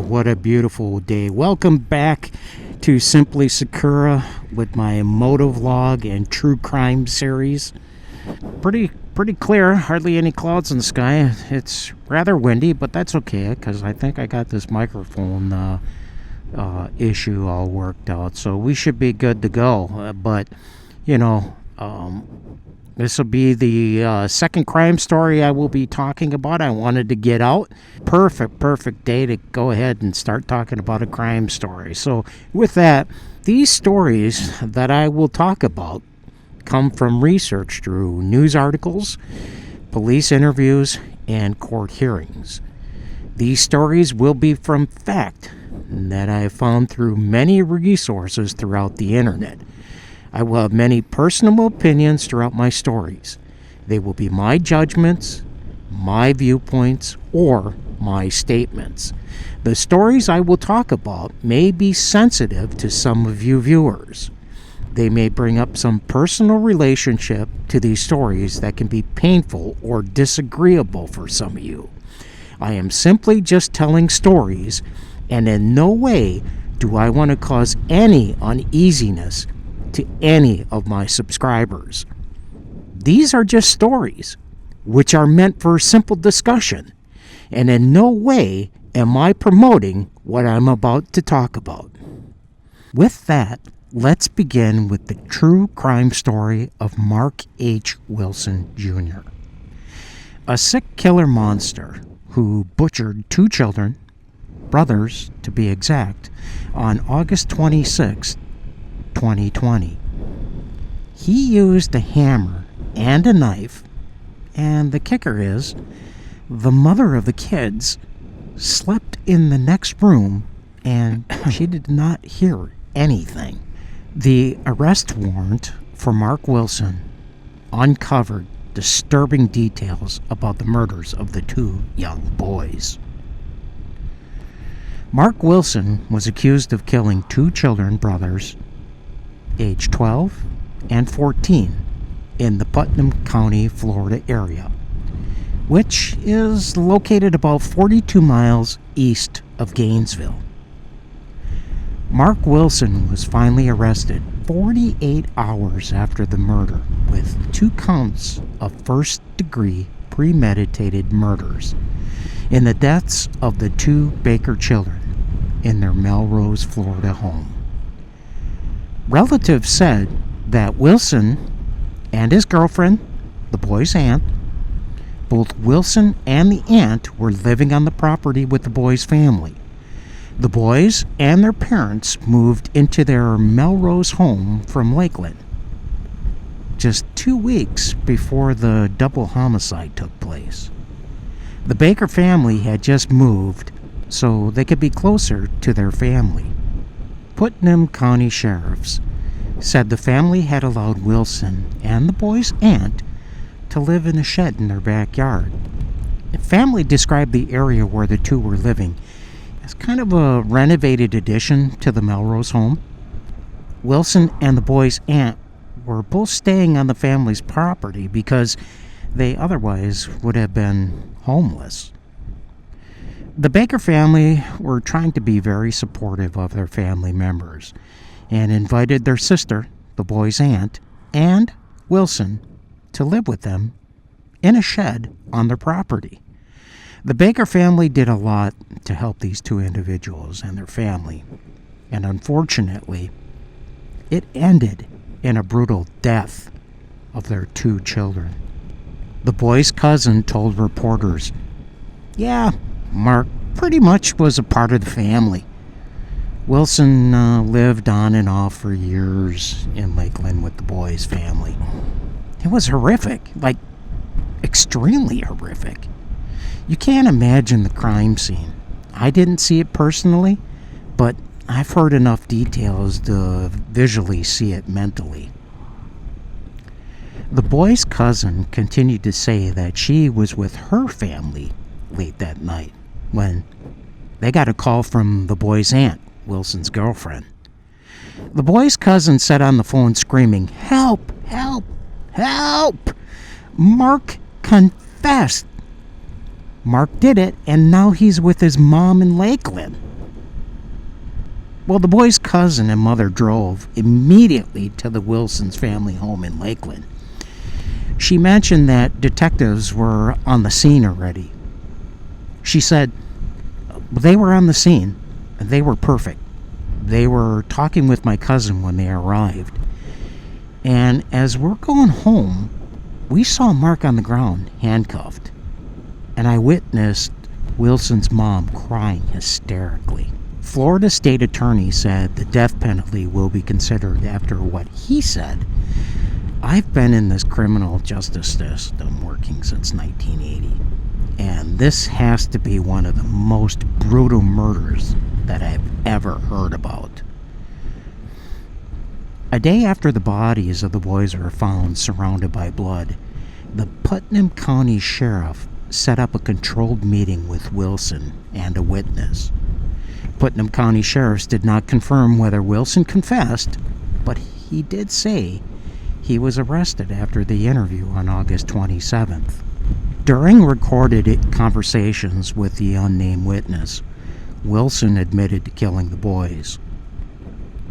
what a beautiful day. Welcome back to Simply Sakura with my MotoVlog and True Crime series. Pretty clear, hardly any clouds in the sky. It's rather windy, but that's okay because I think I got this microphone issue all worked out, so we should be good to go. But you know, this will be the second crime story I will be talking about. I wanted to get out. Perfect day to go ahead and start talking about a crime story. So with that, these stories that I will talk about come from research through news articles, police interviews, and court hearings. These stories will be from fact that I have found through many resources throughout the internet. I will have many personal opinions throughout my stories. They will be my judgments, my viewpoints, or my statements. The stories I will talk about may be sensitive to some of you viewers. They may bring up some personal relationship to these stories that can be painful or disagreeable for some of you. I am simply just telling stories, and in no way do I want to cause any uneasiness to any of my subscribers. These are just stories, which are meant for simple discussion, and in no way am I promoting what I'm about to talk about. With that, let's begin with the true crime story of Mark H. Wilson Jr., a sick killer monster who butchered two children, brothers to be exact, on August 26, 2020. He used a hammer and a knife, and the kicker is, the mother of the kids slept in the next room and she did not hear anything. The arrest warrant for Mark Wilson uncovered disturbing details about the murders of the two young boys. Mark Wilson was accused of killing two children brothers, age 12 and 14, in the Putnam County, Florida area, which is located about 42 miles east of Gainesville. Mark Wilson was finally arrested 48 hours after the murder with 2 counts of first-degree premeditated murders in the deaths of the 2 Baker children in their Melrose, Florida home. Relatives said that Wilson and his girlfriend, the boy's aunt, both Wilson and the aunt were living on the property with the boy's family. The boys and their parents moved into their Melrose home from Lakeland just 2 weeks before the double homicide took place. The Baker family had just moved so they could be closer to their family. Putnam County sheriffs said the family had allowed Wilson and the boy's aunt to live in a shed in their backyard. The family described the area where the two were living as kind of a renovated addition to the Melrose home. Wilson and the boy's aunt were both staying on the family's property because they otherwise would have been homeless. The Baker family were trying to be very supportive of their family members and invited their sister, the boy's aunt, and Wilson to live with them in a shed on their property. The Baker family did a lot to help these two individuals and their family, and unfortunately, it ended in a brutal death of their 2 children. The boy's cousin told reporters, "Yeah, Mark pretty much was a part of the family. Wilson lived on and off for years in Lakeland with the boys' family. It was horrific, like extremely horrific. You can't imagine the crime scene. I didn't see it personally, but I've heard enough details to visually see it mentally." The boy's cousin continued to say that she was with her family late that night when they got a call from the boy's aunt, Wilson's girlfriend. The boy's cousin said on the phone screaming, "Help! Help! Help!" Mark confessed. Mark did it, and now he's with his mom in Lakeland. Well, the boy's cousin and mother drove immediately to the Wilsons' family home in Lakeland. She mentioned that detectives were on the scene already. She said they were on the scene, and they were perfect. They were talking with my cousin when they arrived. And as we're going home, we saw Mark on the ground, handcuffed. And I witnessed Wilson's mom crying hysterically. Florida State Attorney said the death penalty will be considered after what he said. I've been in this criminal justice system working since 1980, and this has to be one of the most brutal murders that I've ever heard about. A day after the bodies of the boys were found surrounded by blood, the Putnam County Sheriff set up a controlled meeting with Wilson and a witness. Putnam County Sheriffs did not confirm whether Wilson confessed, but he did say he was arrested after the interview on August 27th. During recorded conversations with the unnamed witness, Wilson admitted to killing the boys.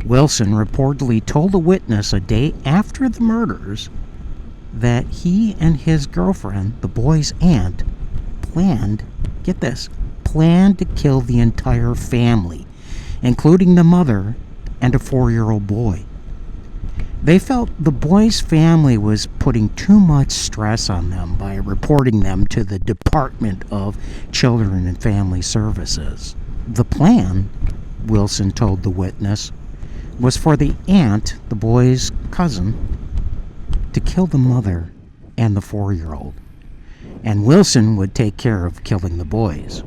Wilson reportedly told the witness a day after the murders that he and his girlfriend, the boy's aunt, planned to kill the entire family, including the mother and a 4-year-old boy. They felt the boy's family was putting too much stress on them by reporting them to the Department of Children and Family Services. The plan, Wilson told the witness, was for the aunt, the boy's cousin, to kill the mother and the 4-year-old, and Wilson would take care of killing the boys.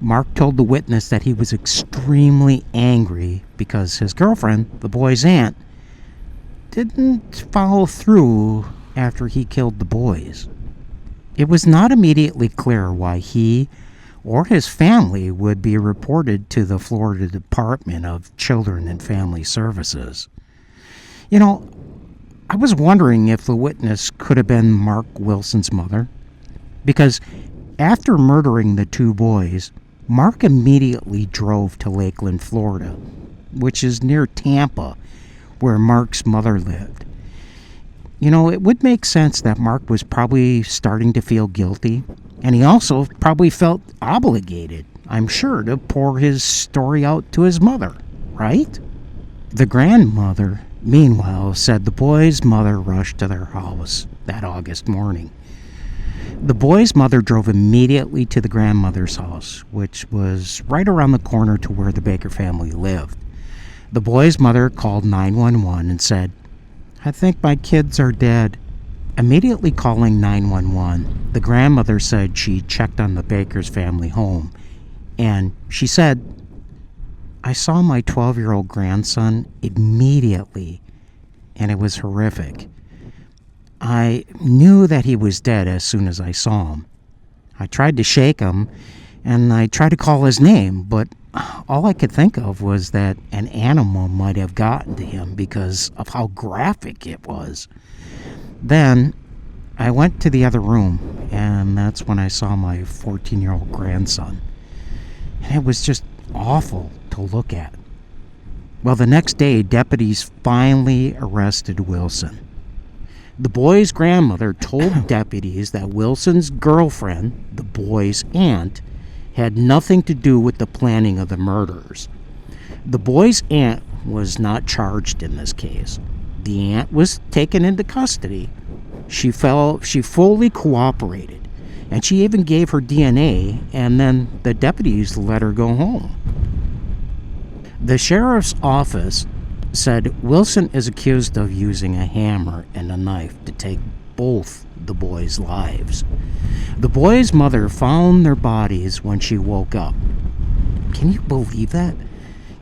Mark told the witness that he was extremely angry because his girlfriend, the boy's aunt, didn't follow through after he killed the boys. It was not immediately clear why he or his family would be reported to the Florida Department of Children and Family Services. You know, I was wondering if the witness could have been Mark Wilson's mother, because after murdering the 2 boys, Mark immediately drove to Lakeland, Florida, which is near Tampa, where Mark's mother lived. You know, it would make sense that Mark was probably starting to feel guilty, and he also probably felt obligated, I'm sure, to pour his story out to his mother, right? The grandmother, meanwhile, said the boy's mother rushed to their house that August morning. The boy's mother drove immediately to the grandmother's house, which was right around the corner to where the Baker family lived. The boy's mother called 911 and said, "I think my kids are dead." Immediately calling 911, the grandmother said she checked on the Baker's family home, and she said, "I saw my 12-year-old grandson immediately, and it was horrific. I knew that he was dead as soon as I saw him. I tried to shake him, and I tried to call his name, but all I could think of was that an animal might have gotten to him because of how graphic it was. Then I went to the other room, and that's when I saw my 14-year-old grandson. And it was just awful to look at." Well, the next day, deputies finally arrested Wilson. The boy's grandmother told deputies that Wilson's girlfriend, the boy's aunt, had nothing to do with the planning of the murders. The boy's aunt was not charged in this case. The aunt was taken into custody. She fully cooperated, and she even gave her DNA, and then the deputies let her go home. The sheriff's office said Wilson is accused of using a hammer and a knife to take both the boys' lives. The boys' mother found their bodies when she woke up. Can you believe that?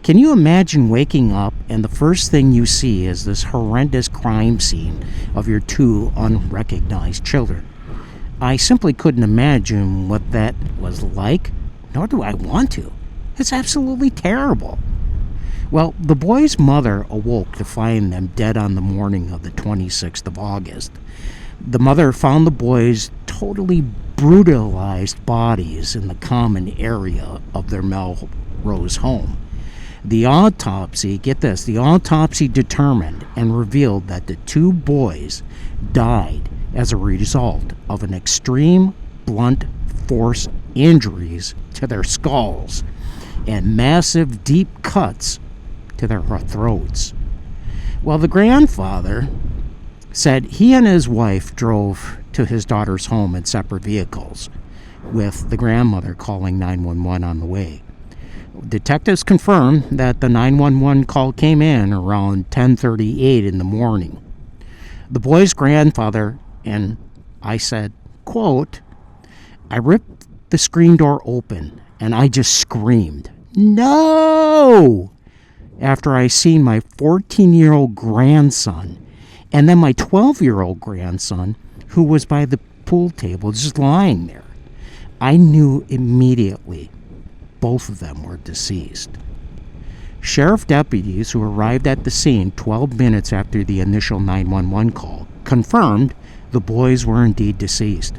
Can you imagine waking up and the first thing you see is this horrendous crime scene of your 2 unrecognized children? I simply couldn't imagine what that was like, nor do I want to. It's absolutely terrible. Well, the boys' mother awoke to find them dead on the morning of the 26th of August. The mother found the boys' totally brutalized bodies in the common area of their Melrose home. The autopsy, get this, the autopsy determined and revealed that the two boys died as a result of an extreme blunt force injuries to their skulls and massive deep cuts to their throats. Well, the grandfather said he and his wife drove to his daughter's home in separate vehicles, with the grandmother calling 911 on the way. Detectives confirmed that the 911 call came in around 10:38 in the morning. The boy's grandfather and I said, quote, "I ripped the screen door open and I just screamed, 'No!' after I seen my 14-year-old grandson and then my 12-year-old grandson, who was by the pool table just lying there. I knew immediately both of them were deceased." Sheriff deputies who arrived at the scene 12 minutes after the initial 911 call confirmed the boys were indeed deceased.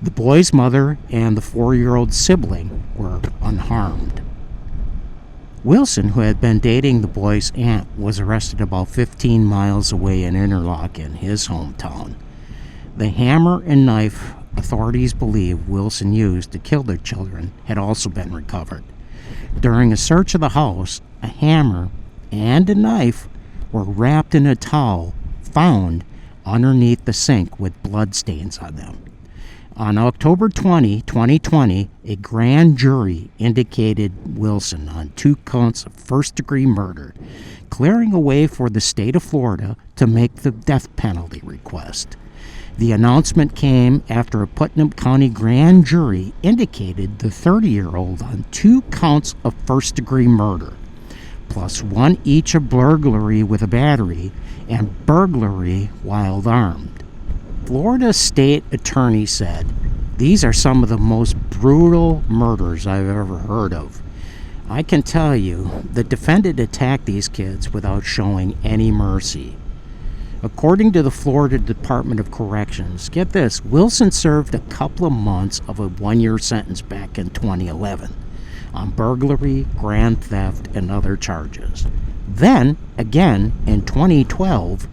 The boy's mother and the 4-year-old sibling were unharmed. Wilson, who had been dating the boy's aunt, was arrested about 15 miles away in Interlaken, his hometown. The hammer and knife authorities believe Wilson used to kill their children had also been recovered. During a search of the house, a hammer and a knife were wrapped in a towel found underneath the sink with bloodstains on them. On October 20, 2020, a grand jury indicated Wilson on 2 counts of first-degree murder, clearing a way for the state of Florida to make the death penalty request. The announcement came after a Putnam County grand jury indicated the 30-year-old on 2 counts of first-degree murder, plus 1 each of burglary with a battery and burglary while armed. Florida State Attorney said, "These are some of the most brutal murders I've ever heard of. I can tell you, the defendant attacked these kids without showing any mercy." According to the Florida Department of Corrections, get this, Wilson served a couple of months of a 1-year sentence back in 2011 on burglary, grand theft, and other charges. Then, again, in 2012,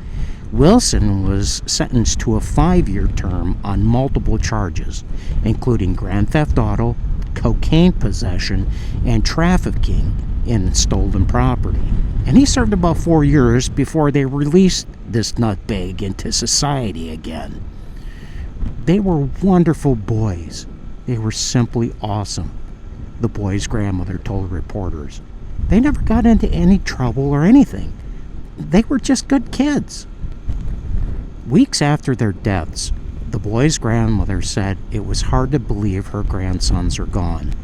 Wilson was sentenced to a 5-year term on multiple charges, including grand theft auto, cocaine possession, and trafficking in stolen property. And he served about 4 years before they released this nutbag into society again. They were wonderful boys. They were simply awesome, the boy's grandmother told reporters. They never got into any trouble or anything. They were just good kids. Weeks after their deaths, the boy's grandmother said it was hard to believe her grandsons are gone.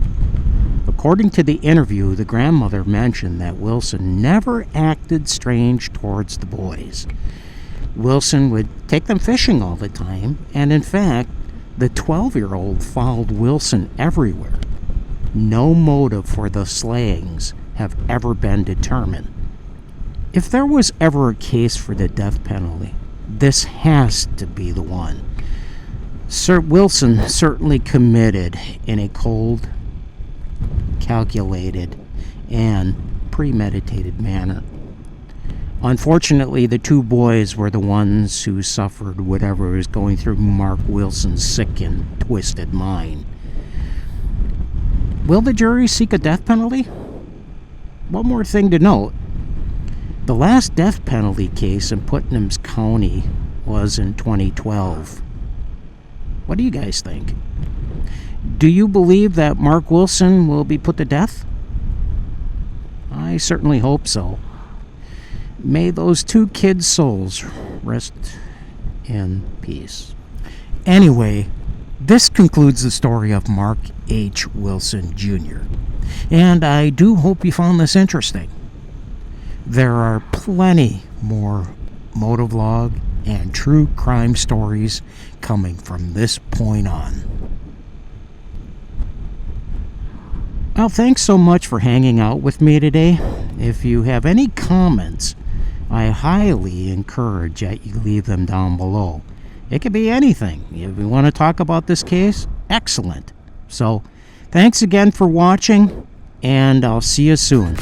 According to the interview, the grandmother mentioned that Wilson never acted strange towards the boys. Wilson would take them fishing all the time, and in fact, the 12-year-old followed Wilson everywhere. No motive for the slayings have ever been determined. If there was ever a case for the death penalty, this has to be the one. Sir Wilson certainly committed in a cold, calculated, and premeditated manner. Unfortunately, the 2 boys were the ones who suffered whatever was going through Mark Wilson's sick and twisted mind. Will the jury seek a death penalty? One more thing to note. The last death penalty case in Putnam County was in 2012. What do you guys think? Do you believe that Mark Wilson will be put to death? I certainly hope so. May those 2 kids' souls rest in peace. Anyway, this concludes the story of Mark H. Wilson Jr. And I do hope you found this interesting. There are plenty more motovlog and true crime stories coming from this point on. Well, thanks so much for hanging out with me today. If you have any comments, I highly encourage that you leave them down below. It could be anything. If you want to talk about this case, excellent. So, thanks again for watching, and I'll see you soon.